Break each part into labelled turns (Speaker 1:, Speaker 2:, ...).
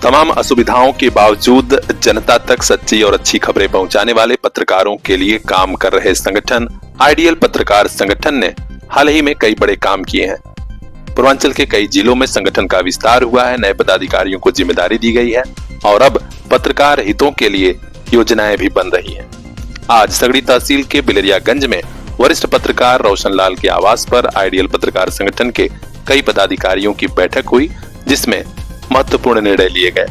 Speaker 1: तमाम असुविधाओं के बावजूद जनता तक सच्ची और अच्छी खबरें पहुंचाने वाले पत्रकारों के लिए काम कर रहे संगठन आइडियल पत्रकार संगठन ने हाल ही में कई बड़े काम किए हैं। पूर्वांचल के कई जिलों में संगठन का विस्तार हुआ है, नए पदाधिकारियों को जिम्मेदारी दी गई है और अब पत्रकार हितों के लिए योजनाएं भी बन रही हैं। आज सगड़ी तहसील के बिलरियागंज में वरिष्ठ पत्रकार रोशन लाल के आवास पर आइडियल पत्रकार संगठन के कई पदाधिकारियों की बैठक हुई, जिसमें महत्वपूर्ण निर्णय लिए गए।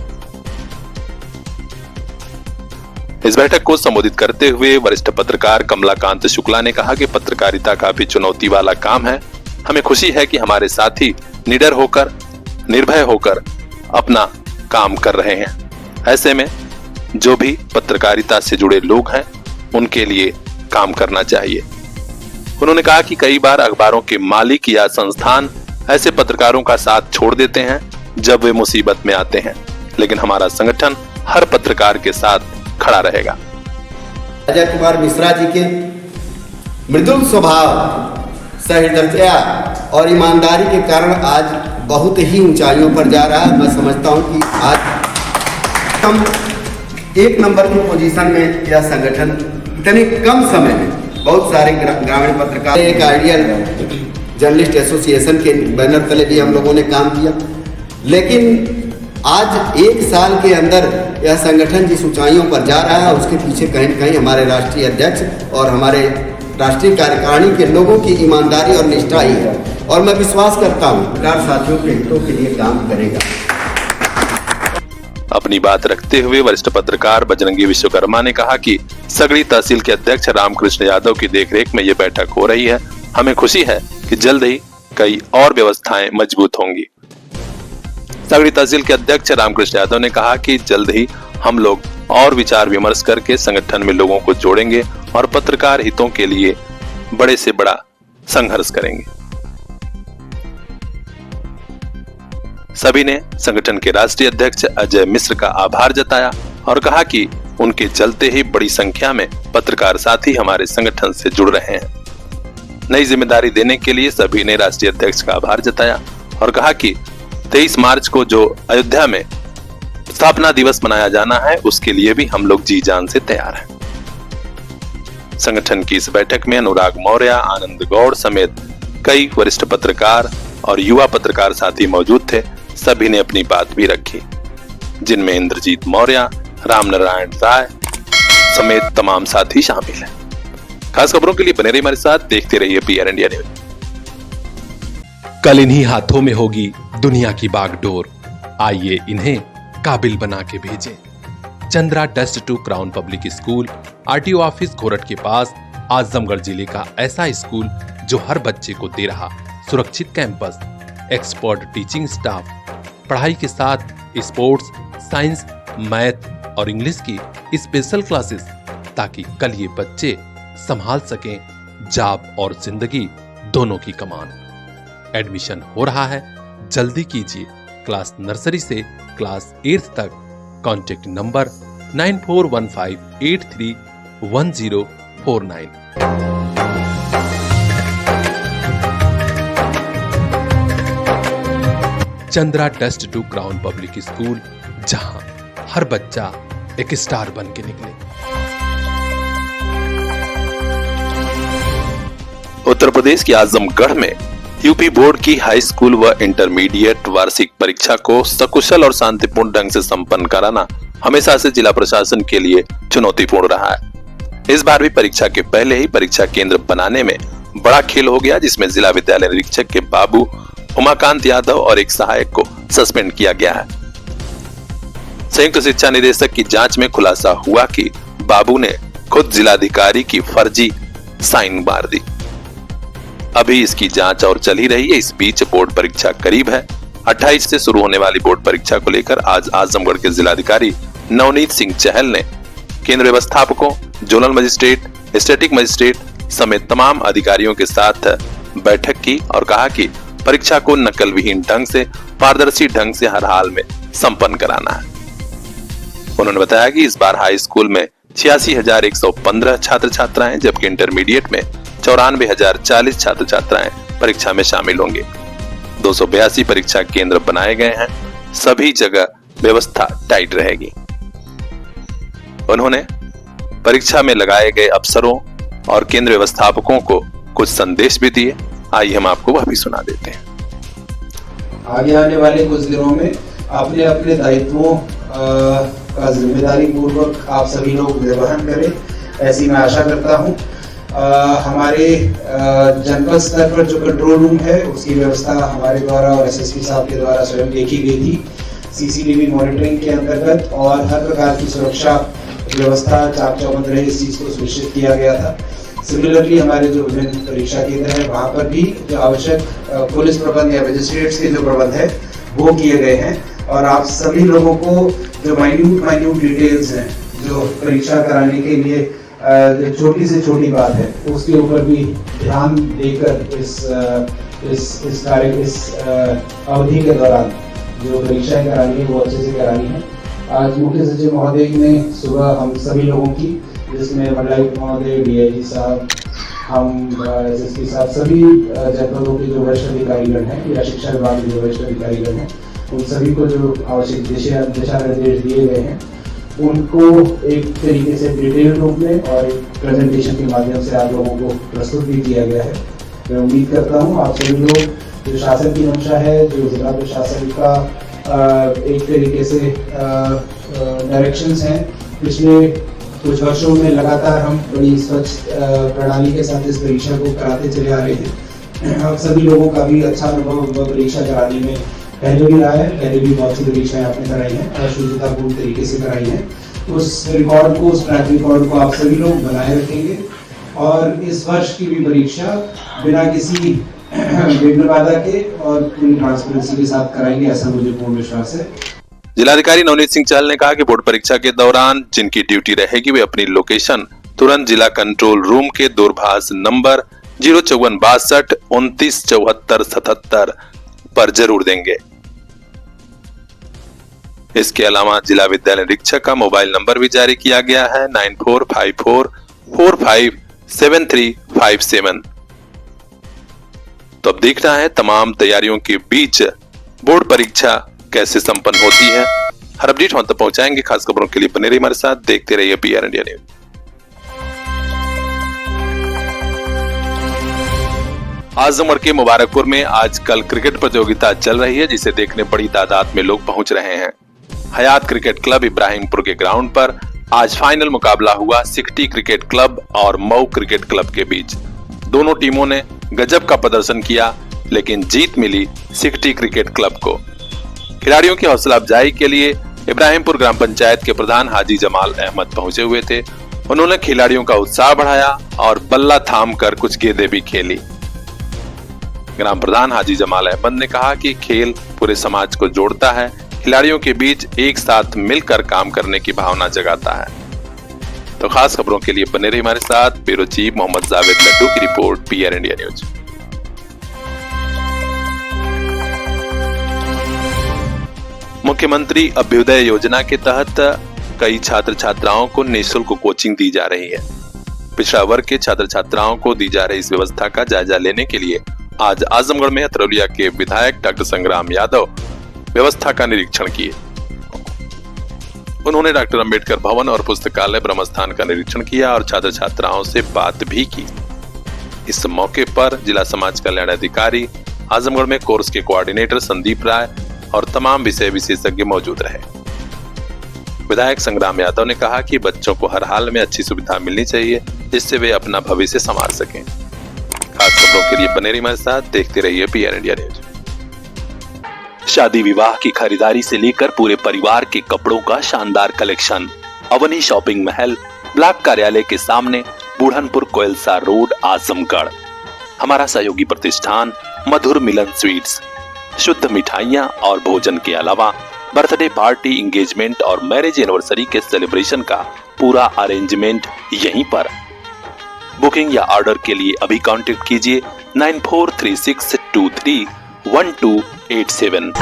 Speaker 1: इस बैठक को संबोधित करते हुए वरिष्ठ पत्रकार कमलाकांत शुक्ला ने कहा कि पत्रकारिता काफी चुनौती वाला काम है। हमें खुशी है कि हमारे साथी निडर होकर, निर्भय होकर अपना काम कर रहे हैं। ऐसे में जो भी पत्रकारिता से जुड़े लोग हैं उनके लिए काम करना चाहिए। उन्होंने कहा कि कई बार अखबारों के मालिक या संस्थान ऐसे पत्रकारों का साथ छोड़ देते हैं जब वे मुसीबत में आते हैं, लेकिन हमारा संगठन हर पत्रकार के साथ खड़ा रहेगा।
Speaker 2: अजय कुमार मिश्रा जी के मृदुल स्वभाव, सहृदयता और ईमानदारी के कारण आज बहुत ही ऊंचाइयों पर जा रहा है। मैं समझता हूं कि आज हम एक नंबर की पोजीशन में यह संगठन इतने कम समय में बहुत सारे ग्रामीण पत्रकार, एक आइडियल जर्नलिस्ट एसोसिएशन के बैनर तले भी हम लोगों ने काम किया, लेकिन आज एक साल के अंदर यह संगठन जिस ऊंचाइयों पर जा रहा है उसके पीछे कहीं न कहीं हमारे राष्ट्रीय अध्यक्ष और हमारे राष्ट्रीय कार्यकारिणी के लोगों की ईमानदारी और निष्ठा ही है। और मैं विश्वास करता हूँ पत्रकार साथियों के हितों के लिए काम करेगा।
Speaker 1: अपनी बात रखते हुए वरिष्ठ पत्रकार बजरंगी विश्वकर्मा ने कहा कि सगड़ी तहसील के अध्यक्ष रामकृष्ण यादव की देखरेख में ये बैठक हो रही है। हमें खुशी है कि जल्द ही कई और व्यवस्थाएं मजबूत होंगी। सगड़ी तहसील के अध्यक्ष रामकृष्ण यादव ने कहा कि जल्द ही हम लोग और विचार विमर्श करके संगठन में लोगों को जोड़ेंगे और पत्रकार हितों के लिए बड़े से बड़ा संघर्ष करेंगे। सभी ने संगठन के राष्ट्रीय अध्यक्ष अजय मिश्र का आभार जताया और कहा कि उनके चलते ही बड़ी संख्या में पत्रकार साथी हमारे संगठन से जुड़ रहे हैं। नई जिम्मेदारी देने के लिए सभी ने राष्ट्रीय अध्यक्ष का आभार जताया और कहा कि 23 मार्च को जो अयोध्या में स्थापना दिवस मनाया जाना है उसके लिए भी हम लोग जी जान से तैयार हैं। संगठन की इस बैठक में अनुराग मौर्य, आनंद गौड़ समेत कई वरिष्ठ पत्रकार और युवा पत्रकार साथी मौजूद थे। सभी ने अपनी बात भी रखी, जिनमें इंद्रजीत मौर्य, रामनारायण राय समेत तमाम साथी शामिल हैं। खास खबरों के लिए बने रहिए हमारे साथ, देखते रहिए PR इंडिया न्यूज।
Speaker 3: कल इन्हीं हाथों में होगी दुनिया की बागडोर। आइए इन्हें काबिल बना के भेजें। Chandra dust to crown public school, RTO office Ghorat के पास, आजमगढ़ जिले का ऐसा स्कूल जो हर बच्चे को दे रहा सुरक्षित कैंपस, एक्सपर्ट टीचिंग स्टाफ, पढ़ाई के साथ स्पोर्ट्स, साइंस, मैथ और इंग्लिश की स्पेशल क्लासेस, ताकि कल ये बच्चे संभाल सकें जॉब और जिंदगी दोनों की कमान। एडमिशन हो रहा है, जल्दी कीजिए। क्लास नर्सरी से क्लास 8th तक। Contact number 9415831049। Chandra dust to crown public school, जहां हर बच्चा एक स्टार बन के निकले।
Speaker 1: उत्तर प्रदेश के आजमगढ़ में यूपी बोर्ड की हाई स्कूल व इंटरमीडिएट वार्षिक परीक्षा को सकुशल और शांतिपूर्ण ढंग से संपन्न कराना हमेशा से जिला प्रशासन के लिए चुनौतीपूर्ण रहा है। इस बार भी परीक्षा के पहले ही परीक्षा केंद्र बनाने में बड़ा खेल हो गया, जिसमें जिला विद्यालय निरीक्षक के बाबू उमाकांत यादव और एक सहायक को सस्पेंड किया गया है। संयुक्त शिक्षा निदेशक की जांच में खुलासा हुआ कि बाबू ने खुद जिलाधिकारी की फर्जी साइन मार दी। अभी इसकी जांच और चल ही रही है। इस बीच बोर्ड परीक्षा करीब है। 28 से शुरू होने वाली बोर्ड परीक्षा को लेकर आज आजमगढ़ के जिलाधिकारी नवनीत सिंह चहल ने केंद्र व्यवस्थापकों, जोनल मजिस्ट्रेट, स्टैटिक मजिस्ट्रेट समेत तमाम अधिकारियों के साथ बैठक की और कहा कि परीक्षा को नकल विहीन ढंग से, पारदर्शी ढंग से हर हाल में संपन्न कराना है। उन्होंने बताया कि इस बार हाई स्कूल में 86,115 छात्र छात्राएं, जबकि इंटरमीडिएट में 94,040 छात्र छात्राएं परीक्षा में शामिल होंगे। 282 परीक्षा केंद्र बनाए गए हैं। सभी जगह व्यवस्था टाइट रहेगी। उन्होंने परीक्षा में लगाए गए अफसरों और केंद्र व्यवस्थापकों को कुछ संदेश भी दिए। आइए हम आपको वह भी सुना देते हैं।
Speaker 4: आगे आने वाले कुछ दिनों में अपने अपने दायित्वों का जिम्मेदारी पूर्वक आप सभी लोग निर्वहन करें, ऐसी मैं आशा करता हूं। हमारे जनपद स्तर पर जो कंट्रोल रूम है उसकी व्यवस्था हमारे द्वारा और एसएसपी साहब के द्वारा स्वयं देखी गई थी, सीसीटीवी मॉनिटरिंग के अंतर्गत, और हर प्रकार की सुरक्षा व्यवस्था चाक चौबंद रहे, इस चीज को सुनिश्चित किया गया था। सिमिलरली हमारे जो विभिन्न परीक्षा केंद्र है वहाँ पर भी जो आवश्यक पुलिस प्रबंध या मजिस्ट्रेट्स के जो प्रबंध है वो किए गए हैं। और आप सभी लोगों को जो माइन्यूट डिटेल्स हैं जो परीक्षा कराने के लिए जो छोटी से छोटी बात है उसके ऊपर भी ध्यान देकर इस अवधि के दौरान जो परीक्षाएं करानी है वो अच्छे से करानी है। आज मुख्य सचिव महोदय ने सुबह हम सभी लोगों की, जिसमें मंडलायुक्त महोदय, डीआईजी साहब, हम एसएसपी साहब, सभी जनपदों के जो वरिष्ठ अधिकारीगण हैं या शिक्षा विभाग के जो वरिष्ठ अधिकारीगण हैं, उन सभी को जो आवश्यक दिशा निर्देश दिए गए हैं उनको एक तरीके से डिटेल रूप में और एक प्रेजेंटेशन के माध्यम से आप लोगों को प्रस्तुत भी किया गया है। मैं उम्मीद करता हूँ आप सभी लोग, जो शासन की मंशा है, जो जिला प्रशासन का एक तरीके से डायरेक्शंस हैं, पिछले कुछ वर्षों में लगातार हम बड़ी स्वच्छ प्रणाली के साथ इस परीक्षा को कराते चले आ रहे हैं। हम सभी लोगों का भी अच्छा अनुभव परीक्षा कराने में पहले भी रहा है, पहले भी बहुत सी परीक्षाएं आपने कराई हैं और शुचितापूर्ण तरीके से कराई हैं। उस रिकॉर्ड को, उस ट्रैक रिकॉर्ड को आप सभी लोग बनाए रखेंगे और इस वर्ष की भी परीक्षा बिना किसी विघ्न बाधा के और पूरी ट्रांसपेरेंसी के साथ कराएंगे, ऐसा मुझे पूर्ण विश्वास है।
Speaker 1: जिलाधिकारी नवनीत सिंह चहल ने कहा कि बोर्ड परीक्षा के दौरान जिनकी ड्यूटी रहेगी वे अपनी लोकेशन तुरंत जिला कंट्रोल रूम के दूरभाष नंबर 05462 29 74 77 पर जरूर देंगे। इसके अलावा जिला विद्यालय निरीक्षक का मोबाइल नंबर भी जारी किया गया है 9454457357। तो अब देखना है तमाम तैयारियों के बीच बोर्ड परीक्षा कैसे संपन्न होती है। हर अपडेट हम तक पहुंचाएंगे। खास खबरों के लिए बने रहिए हमारे साथ, देखते रहिए PR इंडिया न्यूज। आजमगढ़ के मुबारकपुर में आजकल क्रिकेट प्रतियोगिता चल रही है, जिसे देखने बड़ी तादाद में लोग पहुंच रहे हैं। हयात क्रिकेट क्लब इब्राहिमपुर के ग्राउंड पर आज फाइनल मुकाबला हुआ सिकटी क्रिकेट क्लब और मऊ क्रिकेट क्लब के बीच। दोनों टीमों ने गजब का प्रदर्शन किया, लेकिन जीत मिली सिकटी क्रिकेट क्लब को। खिलाड़ियों की हौसला अफजाई के लिए इब्राहिमपुर ग्राम पंचायत के प्रधान हाजी जमाल अहमद पहुंचे हुए थे। उन्होंने खिलाड़ियों का उत्साह बढ़ाया और बल्ला थाम कर कुछ गेंदें भी खेली। ग्राम प्रधान हाजी जमाल अहमद ने कहा कि खेल पूरे समाज को जोड़ता है, खिलाड़ियों के बीच एक साथ मिलकर काम करने की भावना जगाता है। तो खास खबरों के लिए बने रहिए हमारे साथ। ब्यूरो चीफ मोहम्मद जावेद लड्डू की रिपोर्ट, PR इंडिया न्यूज। मुख्यमंत्री अभ्युदय योजना के तहत कई छात्र छात्राओं को निःशुल्क कोचिंग दी जा रही है। पिछड़ा वर्ग के छात्र छात्राओं को दी जा रही इस व्यवस्था का जायजा लेने के लिए आज आजमगढ़ में अतरौलिया के विधायक डॉक्टर संग्राम यादव व्यवस्था का निरीक्षण किए। उन्होंने डॉक्टर अंबेडकर भवन और पुस्तकालय ब्रह्मस्थान का निरीक्षण किया और छात्र छात्राओं से बात भी की। इस मौके पर जिला समाज कल्याण अधिकारी, आजमगढ़ में कोर्स के कोऑर्डिनेटर संदीप राय और तमाम विषय विशेषज्ञ मौजूद रहे। विधायक संग्राम यादव ने कहा कि बच्चों को हर हाल में अच्छी सुविधा मिलनी चाहिए, जिससे वे अपना भविष्य संवार सकें। खास खबरों के लिए बने रहिए हमारे साथ, देखते रहिए PR इंडिया न्यूज। शादी विवाह की खरीदारी से लेकर पूरे परिवार के कपड़ों का शानदार कलेक्शन अवनी शॉपिंग महल, ब्लॉक कार्यालय के सामने, बूढ़नपुर कोयलसा रोड, आजमगढ़। हमारा सहयोगी प्रतिष्ठान मधुर मिलन स्वीट्स। शुद्ध मिठाइयाँ और भोजन के अलावा बर्थडे पार्टी, एंगेजमेंट और मैरिज एनिवर्सरी के सेलिब्रेशन का पूरा अरेंजमेंट यहीं पर। बुकिंग या ऑर्डर के लिए अभी कांटेक्ट कीजिए 9436231287।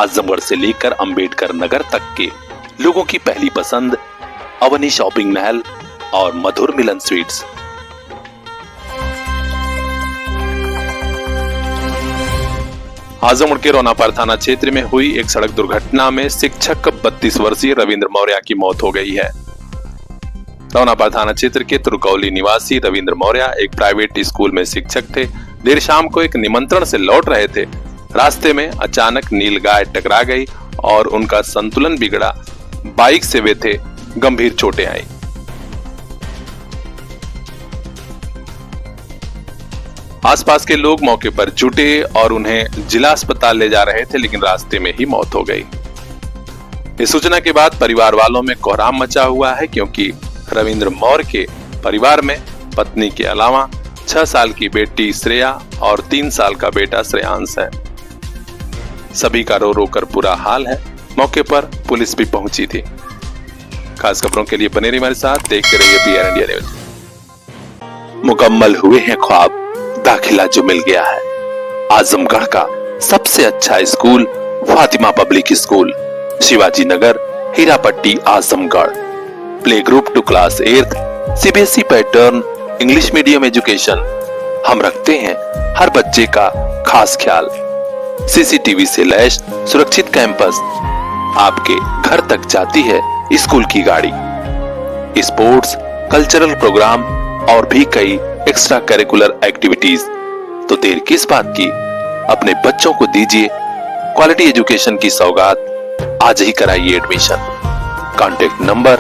Speaker 1: आजमगढ़ से लेकर अंबेडकर नगर तक के लोगों की पहली पसंद अवनी शॉपिंग महल और मधुर मिलन स्वीट्स। आजमगढ़ के रोनापार थाना क्षेत्र में हुई एक सड़क दुर्घटना में शिक्षक 32 वर्षीय रविंद्र मौर्य की मौत हो गई है। रोनापार थाना क्षेत्र के तुरकौली निवासी रविंद्र मौर्य एक प्राइवेट स्कूल में शिक्षक थे। देर शाम को एक निमंत्रण से लौट रहे थे। रास्ते में अचानक नीलगाय टकरा गई और उनका संतुलन बिगड़ा। बाइक से वे थे, गंभीर चोटें आई। आसपास के लोग मौके पर जुटे और उन्हें जिला अस्पताल ले जा रहे थे, लेकिन रास्ते में ही मौत हो गई। इस सूचना के बाद परिवार वालों में कोहराम मचा हुआ है, क्योंकि रविंद्र मौर्य के परिवार में पत्नी के अलावा 6 साल की बेटी श्रेया और 3 साल का बेटा श्रेयांश है। सभी का रो रो कर बुरा हाल है। मौके पर पुलिस भी पहुंची थी। खास खबरों के लिए बने रहिए हमारे साथ, देखते रहिए PR इंडिया न्यूज। मुकम्मल हुए हैं ख्वाब, दाखिला जो मिल गया है। आजमगढ़ का सबसे अच्छा school Fatima public school, Shivaji Nagar, Hirapatti, Azamgarh. Play group to class 8th, CBSE pattern, English medium education. हम रखते हैं हर बच्चे का खास ख्याल। CCTV से लैस सुरक्षित कैंपस, आपके घर तक जाती है स्कूल की गाड़ी। स्पोर्ट्स, कल्चरल प्रोग्राम और भी कई एक्स्ट्रा करिकुलर एक्टिविटीज। तो देर किस बात की, अपने बच्चों को दीजिए क्वालिटी एजुकेशन की सौगात। आज ही कराइए एडमिशन। Contact number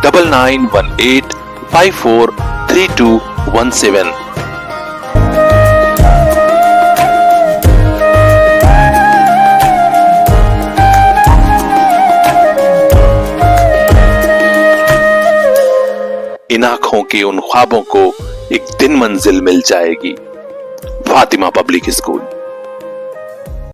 Speaker 1: 9918543217। इन आंखों के उन ख्वाबों को एक दिन मंजिल मिल जाएगी। Fatima public school.